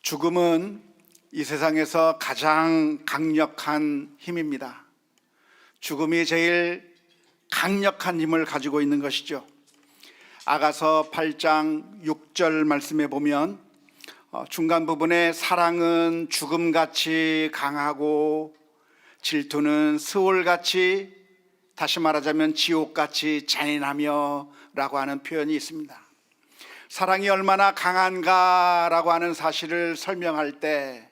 죽음은 이 세상에서 가장 강력한 힘입니다. 죽음이 제일 강력한 힘을 가지고 있는 것이죠. 아가서 8장 6절 말씀에 보면 중간 부분에 사랑은 죽음같이 강하고 질투는 스올같이, 다시 말하자면 지옥같이 잔인하며 라고 하는 표현이 있습니다. 사랑이 얼마나 강한가 라고 하는 사실을 설명할 때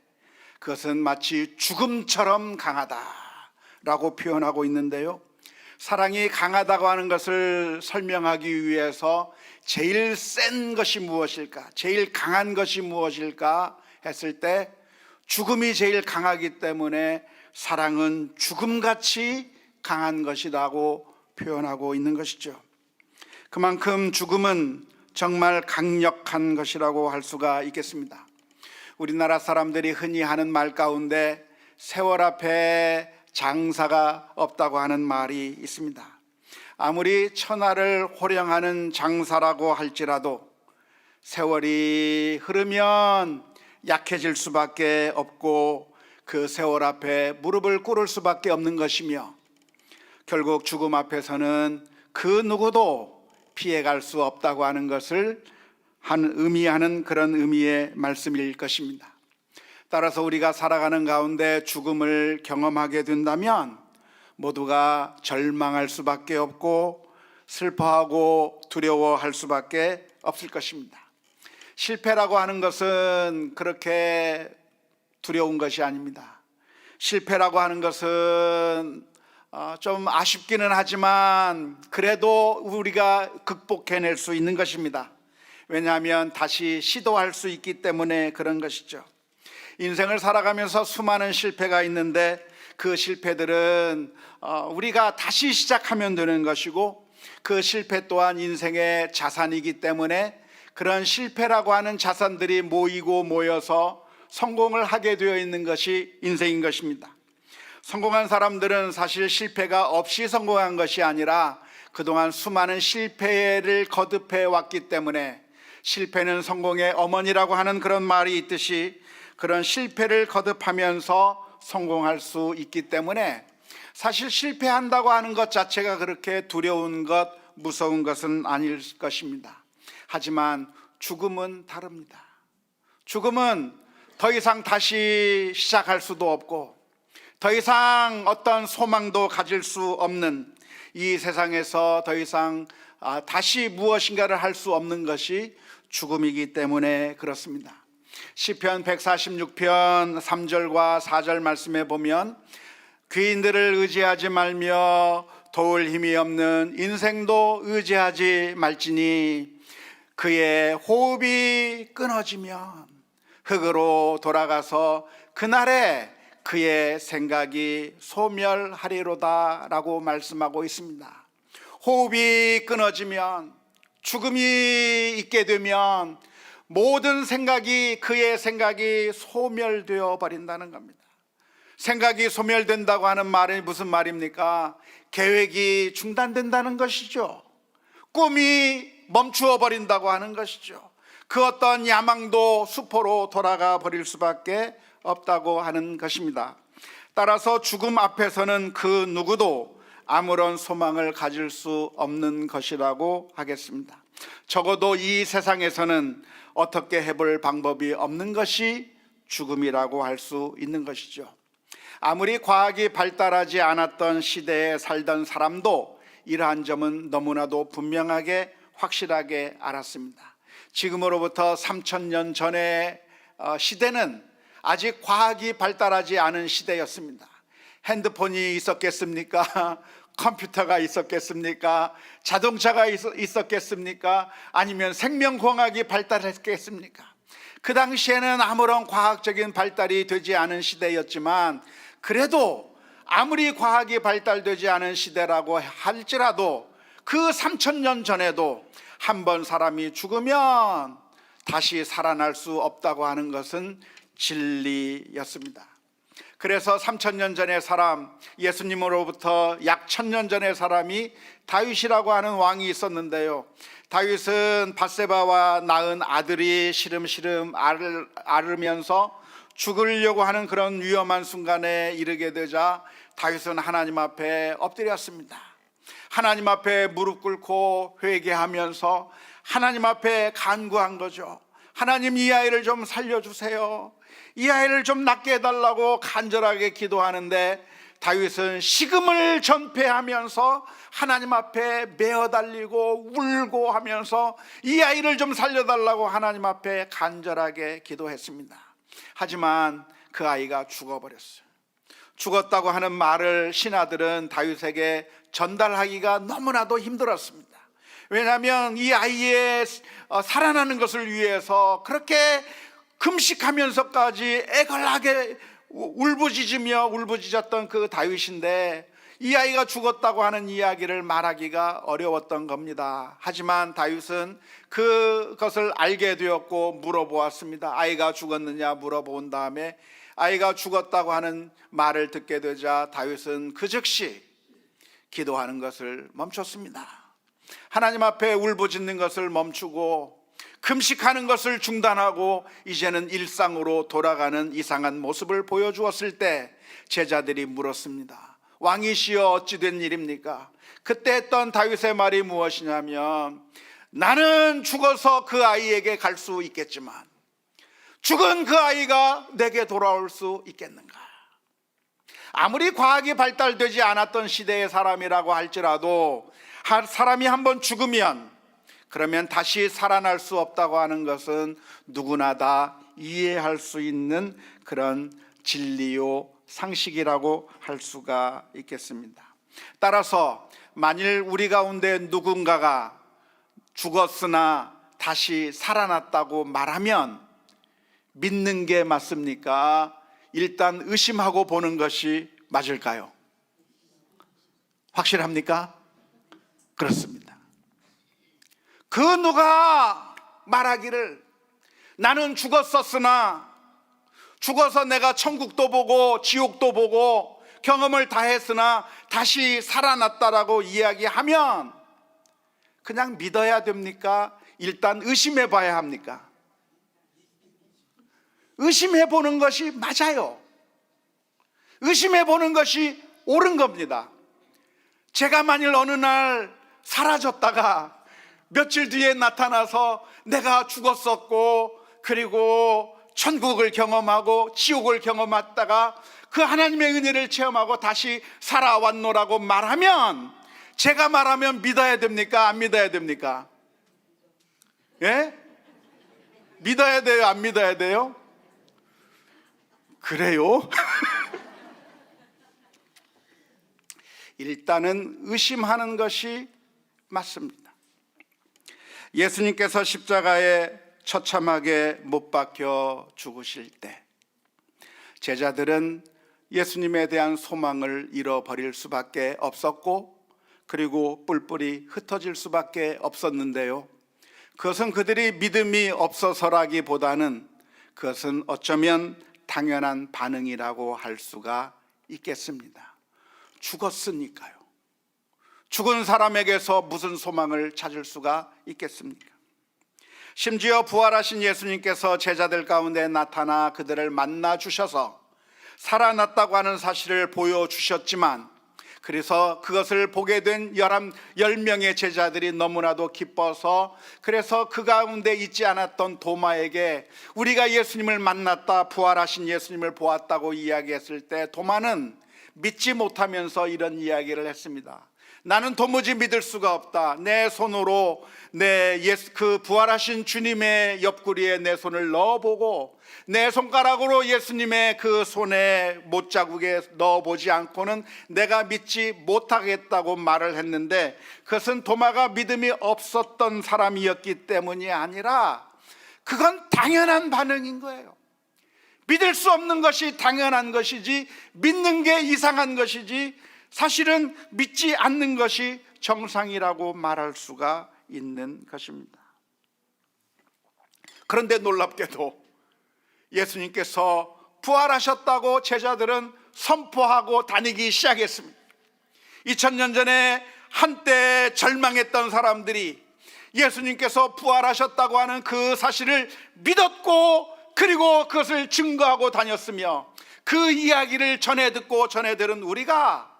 그것은 마치 죽음처럼 강하다 라고 표현하고 있는데요, 사랑이 강하다고 하는 것을 설명하기 위해서 제일 센 것이 무엇일까, 제일 강한 것이 무엇일까 했을 때 죽음이 제일 강하기 때문에 사랑은 죽음같이 강한 것이라고 표현하고 있는 것이죠. 그만큼 죽음은 정말 강력한 것이라고 할 수가 있겠습니다. 우리나라 사람들이 흔히 하는 말 가운데 세월 앞에 장사가 없다고 하는 말이 있습니다. 아무리 천하를 호령하는 장사라고 할지라도 세월이 흐르면 약해질 수밖에 없고 그 세월 앞에 무릎을 꿇을 수밖에 없는 것이며, 결국 죽음 앞에서는 그 누구도 피해갈 수 없다고 하는 것을 의미하는 그런 의미의 말씀일 것입니다. 따라서 우리가 살아가는 가운데 죽음을 경험하게 된다면 모두가 절망할 수밖에 없고 슬퍼하고 두려워할 수밖에 없을 것입니다. 실패라고 하는 것은 그렇게 두려운 것이 아닙니다. 실패라고 하는 것은 좀 아쉽기는 하지만 그래도 우리가 극복해낼 수 있는 것입니다. 왜냐하면 다시 시도할 수 있기 때문에 그런 것이죠. 인생을 살아가면서 수많은 실패가 있는데 그 실패들은 우리가 다시 시작하면 되는 것이고, 그 실패 또한 인생의 자산이기 때문에 그런 실패라고 하는 자산들이 모여서 성공을 하게 되어 있는 것이 인생인 것입니다. 성공한 사람들은 사실 실패가 없이 성공한 것이 아니라 그동안 수많은 실패를 거듭해 왔기 때문에, 실패는 성공의 어머니라고 하는 그런 말이 있듯이 그런 실패를 거듭하면서 성공할 수 있기 때문에 사실 실패한다고 하는 것 자체가 그렇게 두려운 것, 무서운 것은 아닐 것입니다. 하지만 죽음은 다릅니다. 죽음은 더 이상 다시 시작할 수도 없고 더 이상 어떤 소망도 가질 수 없는, 이 세상에서 더 이상 다시 무엇인가를 할 수 없는 것이 죽음이기 때문에 그렇습니다. 시편 146편 3절과 4절 말씀에 보면 귀인들을 의지하지 말며 도울 힘이 없는 인생도 의지하지 말지니 그의 호흡이 끊어지면 흙으로 돌아가서 그날에 그의 생각이 소멸하리로다 라고 말씀하고 있습니다. 호흡이 끊어지면, 죽음이 있게 되면 모든 생각이, 그의 생각이 소멸되어 버린다는 겁니다. 생각이 소멸된다고 하는 말이 무슨 말입니까? 계획이 중단된다는 것이죠. 꿈이 멈추어 버린다고 하는 것이죠. 그 어떤 야망도 수포로 돌아가 버릴 수밖에 없다고 하는 것입니다. 따라서 죽음 앞에서는 그 누구도 아무런 소망을 가질 수 없는 것이라고 하겠습니다. 적어도 이 세상에서는 어떻게 해볼 방법이 없는 것이 죽음이라고 할 수 있는 것이죠. 아무리 과학이 발달하지 않았던 시대에 살던 사람도 이러한 점은 너무나도 분명하게 확실하게 알았습니다. 지금으로부터 3000년 전의 시대는 아직 과학이 발달하지 않은 시대였습니다. 핸드폰이 있었겠습니까? 컴퓨터가 있었겠습니까? 자동차가 있었겠습니까? 아니면 생명공학이 발달했겠습니까? 그 당시에는 아무런 과학적인 발달이 되지 않은 시대였지만, 그래도 아무리 과학이 발달되지 않은 시대라고 할지라도 그 3000년 전에도 한 번 사람이 죽으면 다시 살아날 수 없다고 하는 것은 진리였습니다. 그래서 3000년 전의 사람, 예수님으로부터 약 1000년 전의 사람이 다윗이라고 하는 왕이 있었는데요. 다윗은 밧세바와 낳은 아들이 시름시름 앓으면서 죽으려고 하는 그런 위험한 순간에 이르게 되자 다윗은 하나님 앞에 엎드렸습니다. 하나님 앞에 무릎 꿇고 회개하면서 하나님 앞에 간구한 거죠. 하나님, 이 아이를 좀 살려주세요. 이 아이를 좀 낫게 해달라고 간절하게 기도하는데 다윗은 식음을 전폐하면서 하나님 앞에 메어 달리고 울고 하면서 이 아이를 좀 살려달라고 하나님 앞에 간절하게 기도했습니다. 하지만 그 아이가 죽어버렸어요. 죽었다고 하는 말을 신하들은 다윗에게 전달하기가 너무나도 힘들었습니다. 왜냐하면 이 아이의 살아나는 것을 위해서 그렇게 금식하면서까지 애걸하게 울부짖었던 그 다윗인데 이 아이가 죽었다고 하는 이야기를 말하기가 어려웠던 겁니다. 하지만 다윗은 그것을 알게 되었고 물어보았습니다. 아이가 죽었느냐 물어본 다음에 아이가 죽었다고 하는 말을 듣게 되자 다윗은 그 즉시 기도하는 것을 멈췄습니다. 하나님 앞에 울부짖는 것을 멈추고 금식하는 것을 중단하고 이제는 일상으로 돌아가는 이상한 모습을 보여주었을 때 제자들이 물었습니다. 왕이시여 어찌 된 일입니까? 그때 했던 다윗의 말이 무엇이냐면, 나는 죽어서 그 아이에게 갈 수 있겠지만 죽은 그 아이가 내게 돌아올 수 있겠는가? 아무리 과학이 발달되지 않았던 시대의 사람이라고 할지라도 사람이 한번 죽으면 그러면 다시 살아날 수 없다고 하는 것은 누구나 다 이해할 수 있는 그런 진리요 상식이라고 할 수가 있겠습니다. 따라서 만일 우리 가운데 누군가가 죽었으나 다시 살아났다고 말하면 믿는 게 맞습니까? 일단 의심하고 보는 것이 맞을까요? 확실합니까? 그렇습니다. 그 누가 말하기를 나는 죽었었으나 죽어서 내가 천국도 보고 지옥도 보고 경험을 다 했으나 다시 살아났다라고 이야기하면 그냥 믿어야 됩니까? 일단 의심해 봐야 합니까? 의심해 보는 것이 맞아요. 의심해 보는 것이 옳은 겁니다. 제가 만일 어느 날 사라졌다가 며칠 뒤에 나타나서 내가 죽었었고 그리고 천국을 경험하고 지옥을 경험했다가 그 하나님의 은혜를 체험하고 다시 살아왔노라고 말하면 제가 말하면 믿어야 됩니까? 안 믿어야 됩니까? 예? 믿어야 돼요? 안 믿어야 돼요? 그래요? 일단은 의심하는 것이 맞습니다. 예수님께서 십자가에 처참하게 못 박혀 죽으실 때 제자들은 예수님에 대한 소망을 잃어버릴 수밖에 없었고 그리고 뿔뿔이 흩어질 수밖에 없었는데요, 그것은 그들이 믿음이 없어서라기보다는 그것은 어쩌면 당연한 반응이라고 할 수가 있겠습니다. 죽었으니까요. 죽은 사람에게서 무슨 소망을 찾을 수가 있겠습니까? 심지어 부활하신 예수님께서 제자들 가운데 나타나 그들을 만나 주셔서 살아났다고 하는 사실을 보여주셨지만, 그래서 그것을 보게 된 10명의 제자들이 너무나도 기뻐서 그래서 그 가운데 있지 않았던 도마에게 우리가 예수님을 만났다, 부활하신 예수님을 보았다고 이야기했을 때 도마는 믿지 못하면서 이런 이야기를 했습니다. 나는 도무지 믿을 수가 없다. 내 손으로 그 부활하신 주님의 옆구리에 내 손을 넣어보고 내 손가락으로 예수님의 그 손에 못자국에 넣어보지 않고는 내가 믿지 못하겠다고 말을 했는데, 그것은 도마가 믿음이 없었던 사람이었기 때문이 아니라 그건 당연한 반응인 거예요. 믿을 수 없는 것이 당연한 것이지 믿는 게 이상한 것이지 사실은 믿지 않는 것이 정상이라고 말할 수가 있는 것입니다. 그런데 놀랍게도 예수님께서 부활하셨다고 제자들은 선포하고 다니기 시작했습니다. 2000년 전에 한때 절망했던 사람들이 예수님께서 부활하셨다고 하는 그 사실을 믿었고, 그리고 그것을 증거하고 다녔으며, 그 이야기를 전해 듣고 전해 들은 우리가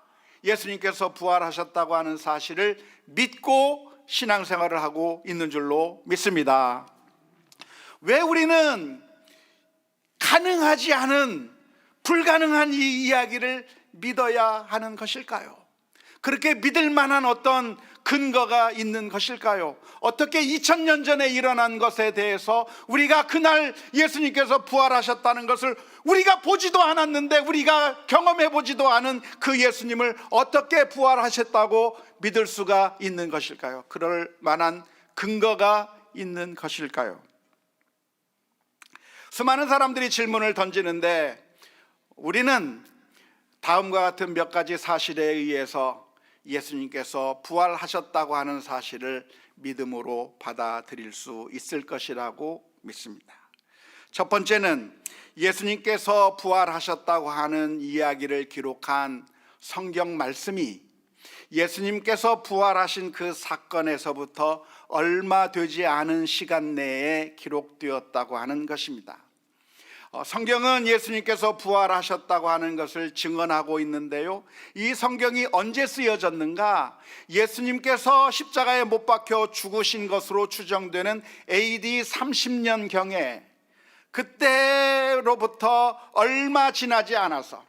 예수님께서 부활하셨다고 하는 사실을 믿고 신앙생활을 하고 있는 줄로 믿습니다. 왜 우리는 가능하지 않은, 불가능한 이 이야기를 믿어야 하는 것일까요? 그렇게 믿을 만한 어떤 근거가 있는 것일까요? 어떻게 2000년 전에 일어난 것에 대해서 우리가 그날 예수님께서 부활하셨다는 것을 우리가 보지도 않았는데, 우리가 경험해 보지도 않은 그 예수님을 어떻게 부활하셨다고 믿을 수가 있는 것일까요? 그럴 만한 근거가 있는 것일까요? 수많은 사람들이 질문을 던지는데, 우리는 다음과 같은 몇 가지 사실에 의해서 예수님께서 부활하셨다고 하는 사실을 믿음으로 받아들일 수 있을 것이라고 믿습니다. 첫 번째는 예수님께서 부활하셨다고 하는 이야기를 기록한 성경 말씀이 예수님께서 부활하신 그 사건에서부터 얼마 되지 않은 시간 내에 기록되었다고 하는 것입니다. 성경은 예수님께서 부활하셨다고 하는 것을 증언하고 있는데요, 이 성경이 언제 쓰여졌는가? 예수님께서 십자가에 못 박혀 죽으신 것으로 추정되는 AD 30년경에, 그때로부터 얼마 지나지 않아서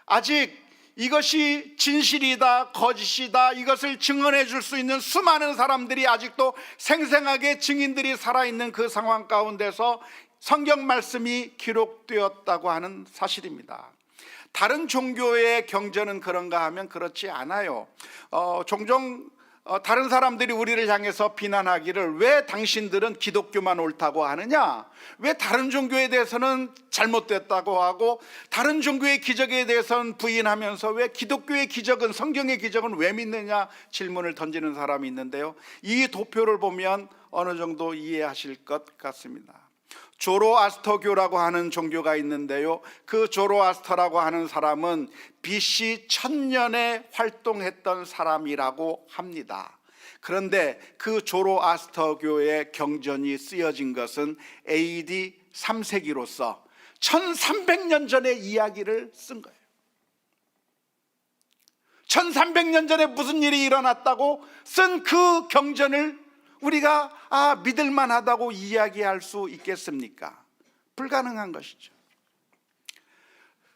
아직 이것이 진실이다 거짓이다 이것을 증언해 줄 수 있는 수많은 사람들이 아직도 생생하게 증인들이 살아있는 그 상황 가운데서 성경 말씀이 기록되었다고 하는 사실입니다. 다른 종교의 경전은 그런가 하면 그렇지 않아요. 종종 다른 사람들이 우리를 향해서 비난하기를, 왜 당신들은 기독교만 옳다고 하느냐, 왜 다른 종교에 대해서는 잘못됐다고 하고 다른 종교의 기적에 대해서는 부인하면서 왜 기독교의 기적은, 성경의 기적은 왜 믿느냐 질문을 던지는 사람이 있는데요, 이 도표를 보면 어느 정도 이해하실 것 같습니다. 조로아스터교라고 하는 종교가 있는데요, 그 조로아스터라고 하는 사람은 BC 1000년에 활동했던 사람이라고 합니다. 그런데 그 조로아스터교의 경전이 쓰여진 것은 AD 3세기로서 1300년 전의 이야기를 쓴 거예요. 1300년 전에 무슨 일이 일어났다고 쓴 그 경전을 우리가 믿을 만하다고 이야기할 수 있겠습니까? 불가능한 것이죠.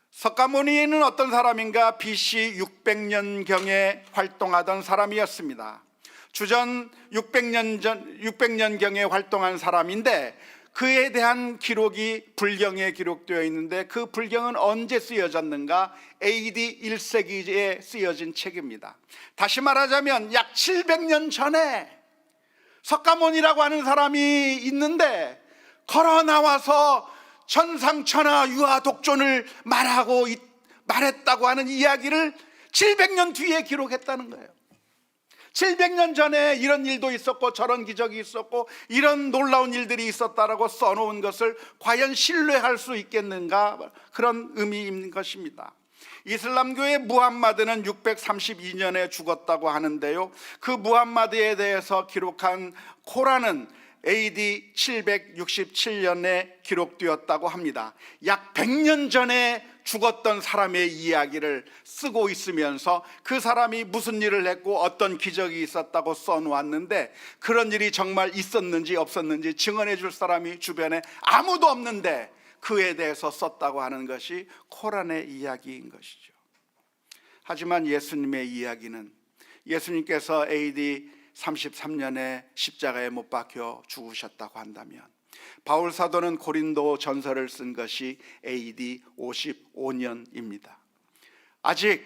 석가모니는 어떤 사람인가? BC 600년경에 활동하던 사람이었습니다. 주전 600년경에 활동한 사람인데, 그에 대한 기록이 불경에 기록되어 있는데, 그 불경은 언제 쓰여졌는가? AD 1세기에 쓰여진 책입니다. 다시 말하자면 약 700년 전에 석가모니라고 하는 사람이 있는데, 걸어 나와서 천상천하 유아 독존을 말했다고 하는 이야기를 700년 뒤에 기록했다는 거예요. 700년 전에 이런 일도 있었고 저런 기적이 있었고 이런 놀라운 일들이 있었다라고 써놓은 것을 과연 신뢰할 수 있겠는가, 그런 의미인 것입니다. 이슬람교의 무함마드는 632년에 죽었다고 하는데요, 그 무함마드에 대해서 기록한 코란은 AD 767년에 기록되었다고 합니다. 약 100년 전에 죽었던 사람의 이야기를 쓰고 있으면서 그 사람이 무슨 일을 했고 어떤 기적이 있었다고 써놓았는데, 그런 일이 정말 있었는지 없었는지 증언해 줄 사람이 주변에 아무도 없는데 그에 대해서 썼다고 하는 것이 코란의 이야기인 것이죠. 하지만 예수님의 이야기는, 예수님께서 AD 33년에 십자가에 못 박혀 죽으셨다고 한다면, 바울 사도는 고린도 전서를 쓴 것이 AD 55년입니다. 아직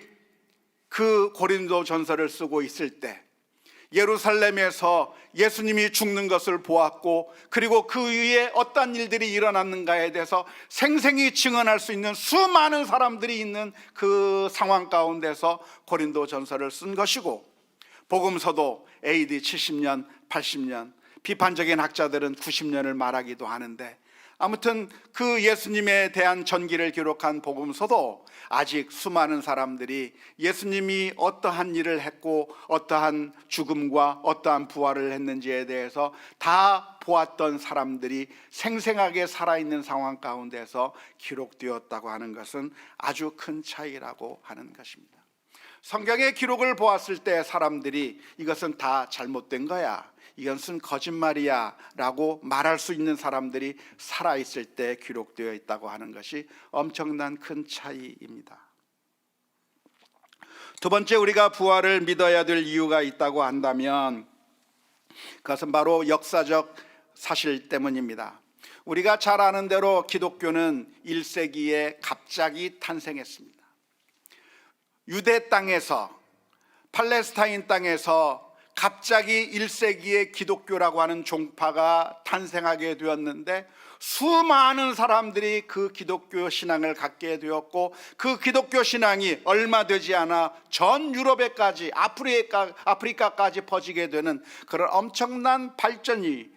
그 고린도 전서를 쓰고 있을 때 예루살렘에서 예수님이 죽는 것을 보았고, 그리고 그 위에 어떤 일들이 일어났는가에 대해서 생생히 증언할 수 있는 수많은 사람들이 있는 그 상황 가운데서 고린도 전서를 쓴 것이고, 복음서도 AD 70년, 80년, 비판적인 학자들은 90년을 말하기도 하는데, 아무튼 그 예수님에 대한 전기를 기록한 복음서도 아직 수많은 사람들이 예수님이 어떠한 일을 했고 어떠한 죽음과 어떠한 부활을 했는지에 대해서 다 보았던 사람들이 생생하게 살아있는 상황 가운데서 기록되었다고 하는 것은 아주 큰 차이라고 하는 것입니다. 성경의 기록을 보았을 때 사람들이 이것은 다 잘못된 거야, 이것은 거짓말이야 라고 말할 수 있는 사람들이 살아있을 때 기록되어 있다고 하는 것이 엄청난 큰 차이입니다. 두 번째, 우리가 부활을 믿어야 될 이유가 있다고 한다면 그것은 바로 역사적 사실 때문입니다. 우리가 잘 아는 대로 기독교는 1세기에 갑자기 탄생했습니다. 유대 땅에서, 팔레스타인 땅에서 갑자기 1세기에 기독교라고 하는 종파가 탄생하게 되었는데 수많은 사람들이 그 기독교 신앙을 갖게 되었고 그 기독교 신앙이 얼마 되지 않아 전 유럽에까지 아프리카까지 퍼지게 되는 그런 엄청난 발전이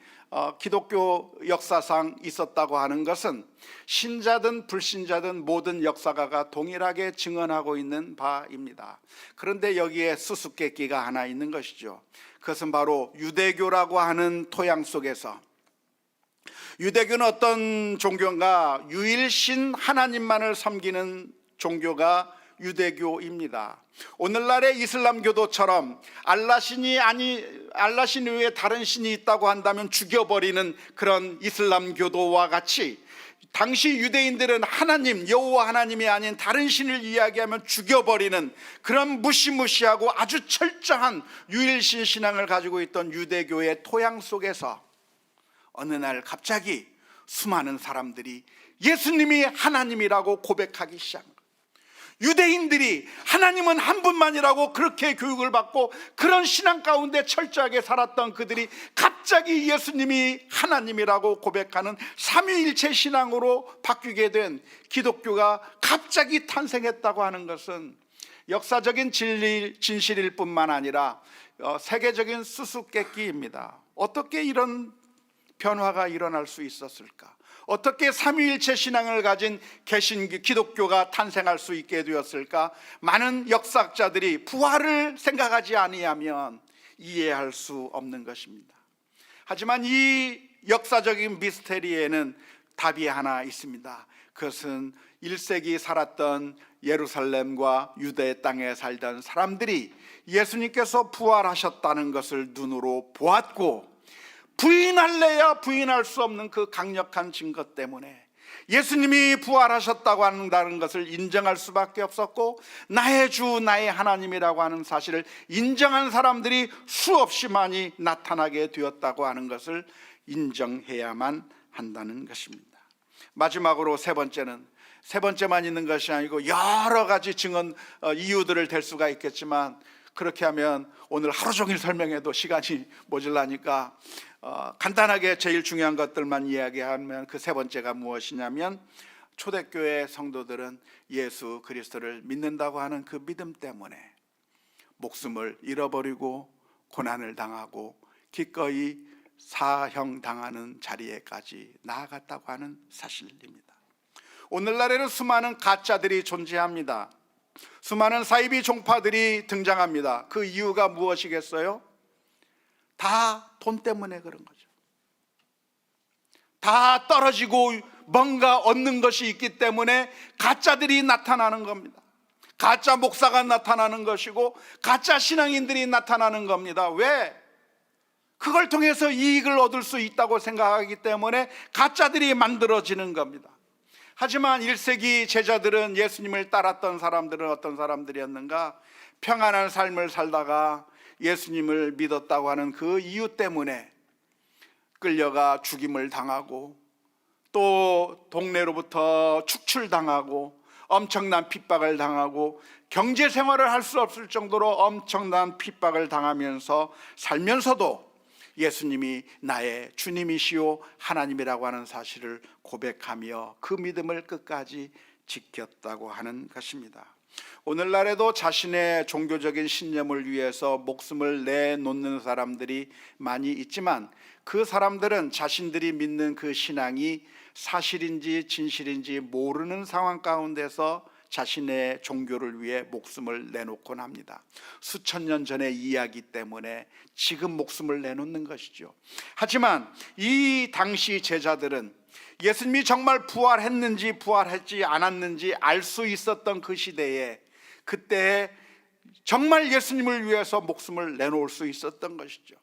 기독교 역사상 있었다고 하는 것은 신자든 불신자든 모든 역사가가 동일하게 증언하고 있는 바입니다. 그런데 여기에 수수께끼가 하나 있는 것이죠. 그것은 바로 유대교라고 하는 토양 속에서, 유대교는 어떤 종교인가? 유일신 하나님만을 섬기는 종교가 유대교입니다. 오늘날의 이슬람교도처럼 알라신 외에 다른 신이 있다고 한다면 죽여버리는 그런 이슬람교도와 같이 당시 유대인들은 하나님, 여호와 하나님이 아닌 다른 신을 이야기하면 죽여버리는 그런 무시무시하고 아주 철저한 유일신 신앙을 가지고 있던 유대교의 토양 속에서 어느 날 갑자기 수많은 사람들이 예수님이 하나님이라고 고백하기 시작합니다. 유대인들이 하나님은 한 분만이라고 그렇게 교육을 받고 그런 신앙 가운데 철저하게 살았던 그들이 갑자기 예수님이 하나님이라고 고백하는 삼위일체 신앙으로 바뀌게 된 기독교가 갑자기 탄생했다고 하는 것은 역사적인 진실일 뿐만 아니라 세계적인 수수께끼입니다. 어떻게 이런 변화가 일어날 수 있었을까? 어떻게 삼위일체 신앙을 가진 기독교가 탄생할 수 있게 되었을까? 많은 역사학자들이 부활을 생각하지 아니하면 이해할 수 없는 것입니다. 하지만 이 역사적인 미스테리에는 답이 하나 있습니다. 그것은 1세기 살았던 예루살렘과 유대 땅에 살던 사람들이 예수님께서 부활하셨다는 것을 눈으로 보았고 부인할래야 부인할 수 없는 그 강력한 증거 때문에 예수님이 부활하셨다고 한다는 것을 인정할 수밖에 없었고 나의 주 나의 하나님이라고 하는 사실을 인정한 사람들이 수없이 많이 나타나게 되었다고 하는 것을 인정해야만 한다는 것입니다. 마지막으로 세 번째만 있는 것이 아니고 여러 가지 증언 이유들을 댈 수가 있겠지만 그렇게 하면 오늘 하루 종일 설명해도 시간이 모자라니까 간단하게 제일 중요한 것들만 이야기하면 그 세 번째가 무엇이냐면 초대교회 성도들은 예수 그리스도를 믿는다고 하는 그 믿음 때문에 목숨을 잃어버리고 고난을 당하고 기꺼이 사형당하는 자리에까지 나아갔다고 하는 사실입니다. 오늘날에는 수많은 가짜들이 존재합니다. 수많은 사이비 종파들이 등장합니다. 그 이유가 무엇이겠어요? 다 돈 때문에 그런 거죠. 다 떨어지고 뭔가 얻는 것이 있기 때문에 가짜들이 나타나는 겁니다. 가짜 목사가 나타나는 것이고 가짜 신앙인들이 나타나는 겁니다. 왜? 그걸 통해서 이익을 얻을 수 있다고 생각하기 때문에 가짜들이 만들어지는 겁니다. 하지만 1세기 제자들은, 예수님을 따랐던 사람들은 어떤 사람들이었는가? 평안한 삶을 살다가 예수님을 믿었다고 하는 그 이유 때문에 끌려가 죽임을 당하고 또 동네로부터 축출당하고 엄청난 핍박을 당하고 경제 생활을 할 수 없을 정도로 엄청난 핍박을 당하면서 살면서도 예수님이 나의 주님이시오 하나님이라고 하는 사실을 고백하며 그 믿음을 끝까지 지켰다고 하는 것입니다. 오늘날에도 자신의 종교적인 신념을 위해서 목숨을 내놓는 사람들이 많이 있지만 그 사람들은 자신들이 믿는 그 신앙이 사실인지 진실인지 모르는 상황 가운데서 자신의 종교를 위해 목숨을 내놓곤 합니다. 수천 년 전의 이야기 때문에 지금 목숨을 내놓는 것이죠. 하지만 이 당시 제자들은 예수님이 정말 부활했는지 부활했지 않았는지 알 수 있었던 그 시대에, 그때 정말 예수님을 위해서 목숨을 내놓을 수 있었던 것이죠.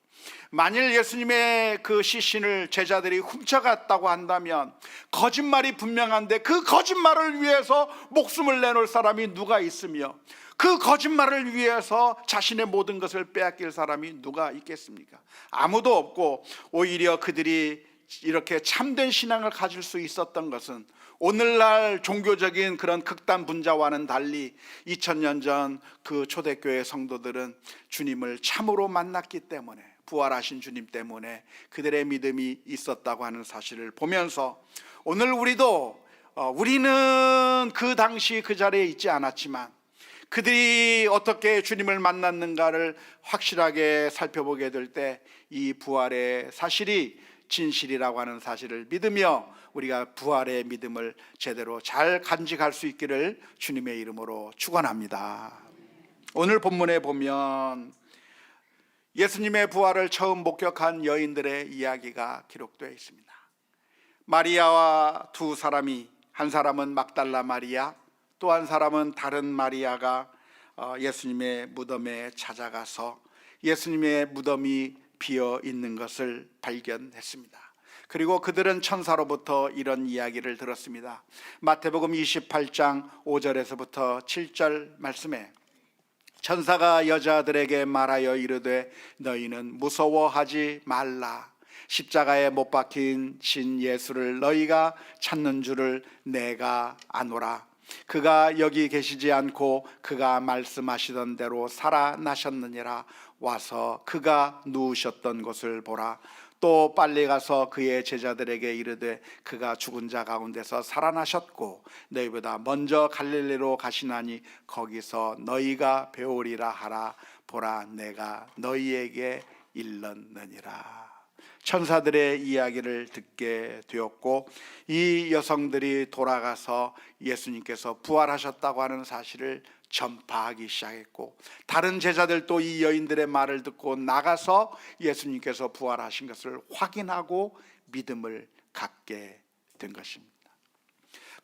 만일 예수님의 그 시신을 제자들이 훔쳐갔다고 한다면 거짓말이 분명한데 그 거짓말을 위해서 목숨을 내놓을 사람이 누가 있으며 그 거짓말을 위해서 자신의 모든 것을 빼앗길 사람이 누가 있겠습니까? 아무도 없고, 오히려 그들이 이렇게 참된 신앙을 가질 수 있었던 것은 오늘날 종교적인 그런 극단 분자와는 달리 2000년 전 그 초대교회 성도들은 주님을 참으로 만났기 때문에, 부활하신 주님 때문에 그들의 믿음이 있었다고 하는 사실을 보면서, 오늘 우리는 그 당시 그 자리에 있지 않았지만 그들이 어떻게 주님을 만났는가를 확실하게 살펴보게 될 때 이 부활의 사실이 진실이라고 하는 사실을 믿으며 우리가 부활의 믿음을 제대로 잘 간직할 수 있기를 주님의 이름으로 축원합니다. 오늘 본문에 보면 예수님의 부활을 처음 목격한 여인들의 이야기가 기록되어 있습니다. 마리아와 두 사람이, 한 사람은 막달라 마리아, 또 한 사람은 다른 마리아가 예수님의 무덤에 찾아가서 예수님의 무덤이 비어 있는 것을 발견했습니다. 그리고 그들은 천사로부터 이런 이야기를 들었습니다. 마태복음 28장 5절에서부터 7절 말씀에 천사가 여자들에게 말하여 이르되 너희는 무서워하지 말라. 십자가에 못 박힌 신 예수를 너희가 찾는 줄을 내가 아노라. 그가 여기 계시지 않고 그가 말씀하시던 대로 살아나셨느니라. 와서 그가 누우셨던 곳을 보라. 또 빨리 가서 그의 제자들에게 이르되 그가 죽은 자 가운데서 살아나셨고 너희보다 먼저 갈릴리로 가시나니 거기서 너희가 배우리라 하라. 보라, 내가 너희에게 일렀느니라. 천사들의 이야기를 듣게 되었고, 이 여성들이 돌아가서 예수님께서 부활하셨다고 하는 사실을 전파하기 시작했고, 다른 제자들도 이 여인들의 말을 듣고 나가서 예수님께서 부활하신 것을 확인하고 믿음을 갖게 된 것입니다.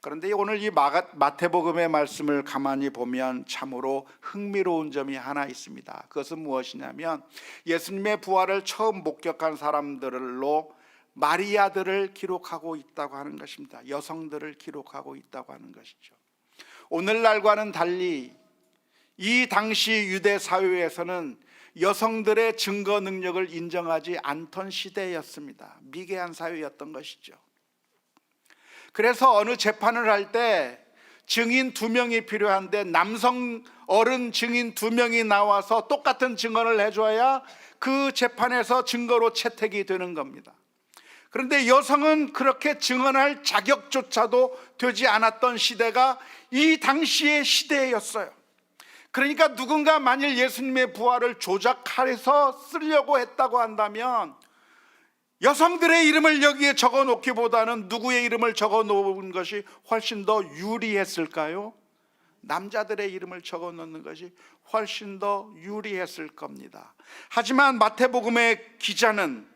그런데 오늘 이 마태복음의 말씀을 가만히 보면 참으로 흥미로운 점이 하나 있습니다. 그것은 무엇이냐면 예수님의 부활을 처음 목격한 사람들로 마리아들을 기록하고 있다고 하는 것입니다. 여성들을 기록하고 있다고 하는 것이죠. 오늘날과는 달리 이 당시 유대 사회에서는 여성들의 증거 능력을 인정하지 않던 시대였습니다. 미개한 사회였던 것이죠. 그래서 어느 재판을 할 때 증인 2명이 필요한데 남성 어른 증인 2명이 나와서 똑같은 증언을 해줘야 그 재판에서 증거로 채택이 되는 겁니다. 그런데 여성은 그렇게 증언할 자격조차도 되지 않았던 시대가 이 당시의 시대였어요. 그러니까 누군가 만일 예수님의 부활을 조작해서 쓰려고 했다고 한다면 여성들의 이름을 여기에 적어 놓기보다는 누구의 이름을 적어 놓은 것이 훨씬 더 유리했을까요? 남자들의 이름을 적어 놓는 것이 훨씬 더 유리했을 겁니다. 하지만 마태복음의 기자는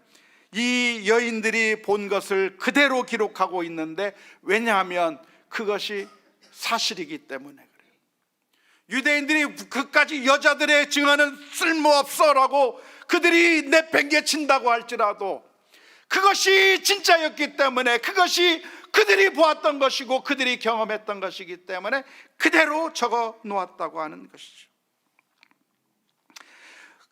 이 여인들이 본 것을 그대로 기록하고 있는데, 왜냐하면 그것이 사실이기 때문에 그래요. 유대인들이 그까지 여자들의 증언은 쓸모없어라고 그들이 내팽개친다고 할지라도 그것이 진짜였기 때문에, 그것이 그들이 보았던 것이고 그들이 경험했던 것이기 때문에 그대로 적어 놓았다고 하는 것이죠.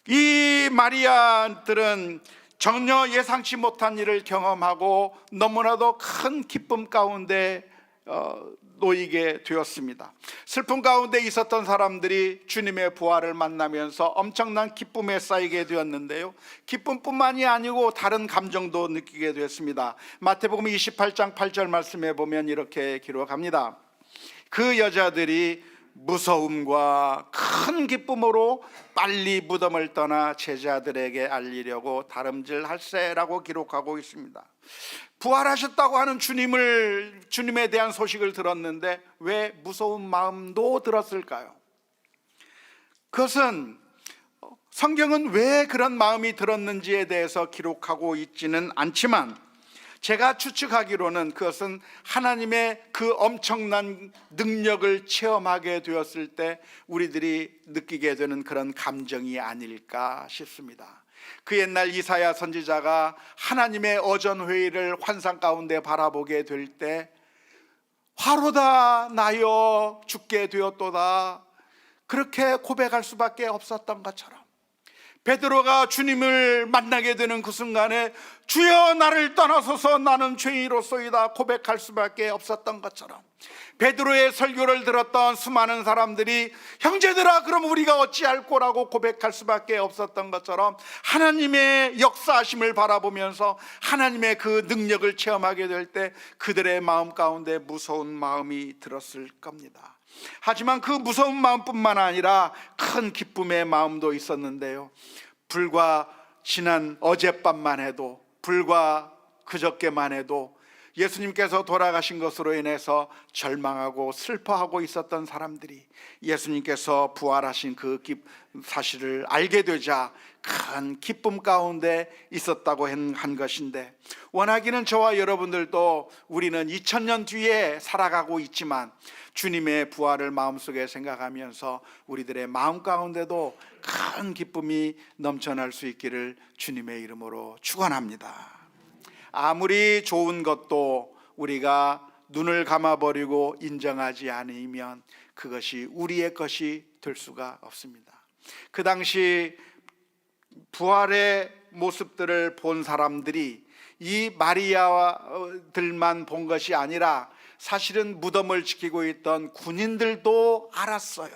이 마리아들은 전혀 예상치 못한 일을 경험하고 너무나도 큰 기쁨 가운데 놓이게 되었습니다. 슬픔 가운데 있었던 사람들이 주님의 부활을 만나면서 엄청난 기쁨에 쌓이게 되었는데요, 기쁨뿐만이 아니고 다른 감정도 느끼게 되었습니다. 마태복음 28장 8절 말씀에 보면 이렇게 기록합니다. 그 여자들이 무서움과 큰 기쁨으로 빨리 무덤을 떠나 제자들에게 알리려고 다름질할세라고 기록하고 있습니다. 부활하셨다고 하는 주님에 대한 소식을 들었는데 왜 무서운 마음도 들었을까요? 그것은 성경은 왜 그런 마음이 들었는지에 대해서 기록하고 있지는 않지만 제가 추측하기로는 그것은 하나님의 그 엄청난 능력을 체험하게 되었을 때 우리들이 느끼게 되는 그런 감정이 아닐까 싶습니다. 그 옛날 이사야 선지자가 하나님의 어전회의를 환상 가운데 바라보게 될 때 화로다 나여 죽게 되었도다 그렇게 고백할 수밖에 없었던 것처럼 베드로가 주님을 만나게 되는 그 순간에 주여 나를 떠나소서 나는 죄인으로소이다 고백할 수밖에 없었던 것처럼 베드로의 설교를 들었던 수많은 사람들이 형제들아 그럼 우리가 어찌할꼬라고 고백할 수밖에 없었던 것처럼 하나님의 역사하심을 바라보면서 하나님의 그 능력을 체험하게 될 때 그들의 마음 가운데 무서운 마음이 들었을 겁니다. 하지만 그 무서운 마음뿐만 아니라 큰 기쁨의 마음도 있었는데요, 불과 지난 어젯밤만 해도, 불과 그저께만 해도 예수님께서 돌아가신 것으로 인해서 절망하고 슬퍼하고 있었던 사람들이 예수님께서 부활하신 그 사실을 알게 되자 큰 기쁨 가운데 있었다고 한 것인데, 원하기는 저와 여러분들도 우리는 2000년 뒤에 살아가고 있지만 주님의 부활을 마음속에 생각하면서 우리들의 마음 가운데도 큰 기쁨이 넘쳐날 수 있기를 주님의 이름으로 축원합니다. 아무리 좋은 것도 우리가 눈을 감아버리고 인정하지 않으면 그것이 우리의 것이 될 수가 없습니다. 그 당시 부활의 모습들을 본 사람들이 이 마리아들만 본 것이 아니라 사실은 무덤을 지키고 있던 군인들도 알았어요.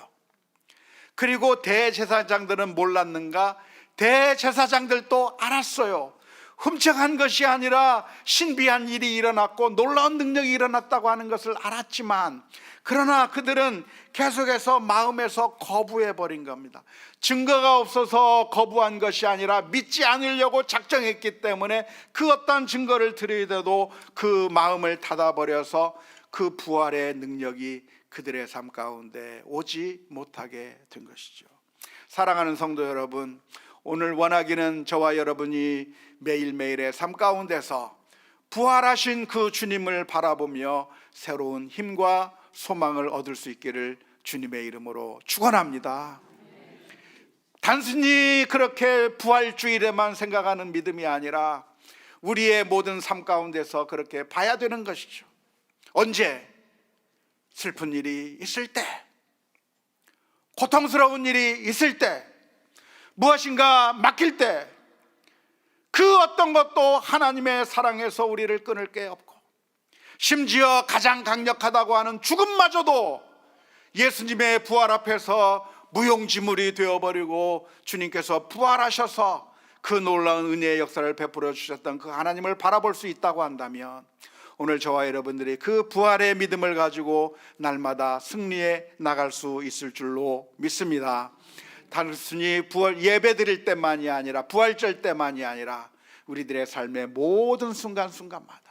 그리고 대제사장들은 몰랐는가? 대제사장들도 알았어요. 훔쳐간 것이 아니라 신비한 일이 일어났고 놀라운 능력이 일어났다고 하는 것을 알았지만, 그러나 그들은 계속해서 마음에서 거부해버린 겁니다. 증거가 없어서 거부한 것이 아니라 믿지 않으려고 작정했기 때문에 그 어떤 증거를 드리더라도 그 마음을 닫아버려서 그 부활의 능력이 그들의 삶 가운데 오지 못하게 된 것이죠. 사랑하는 성도 여러분, 오늘 원하기는 저와 여러분이 매일매일의 삶 가운데서 부활하신 그 주님을 바라보며 새로운 힘과 소망을 얻을 수 있기를 주님의 이름으로 축원합니다. 단순히 그렇게 부활주일에만 생각하는 믿음이 아니라 우리의 모든 삶 가운데서 그렇게 봐야 되는 것이죠. 언제? 슬픈 일이 있을 때, 고통스러운 일이 있을 때, 무엇인가 막힐 때, 그 어떤 것도 하나님의 사랑에서 우리를 끊을 게 없고, 심지어 가장 강력하다고 하는 죽음마저도 예수님의 부활 앞에서 무용지물이 되어버리고 주님께서 부활하셔서 그 놀라운 은혜의 역사를 베풀어 주셨던 그 하나님을 바라볼 수 있다고 한다면, 오늘 저와 여러분들이 그 부활의 믿음을 가지고 날마다 승리해 나갈 수 있을 줄로 믿습니다. 단순히 부활 예배 드릴 때만이 아니라, 부활절 때만이 아니라 우리들의 삶의 모든 순간순간마다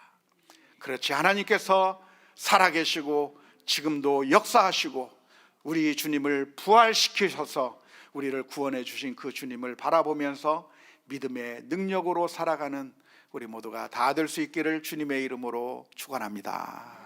그렇지 하나님께서 살아계시고 지금도 역사하시고 우리 주님을 부활시키셔서 우리를 구원해 주신 그 주님을 바라보면서 믿음의 능력으로 살아가는 우리 모두가 다 될 수 있기를 주님의 이름으로 축원합니다.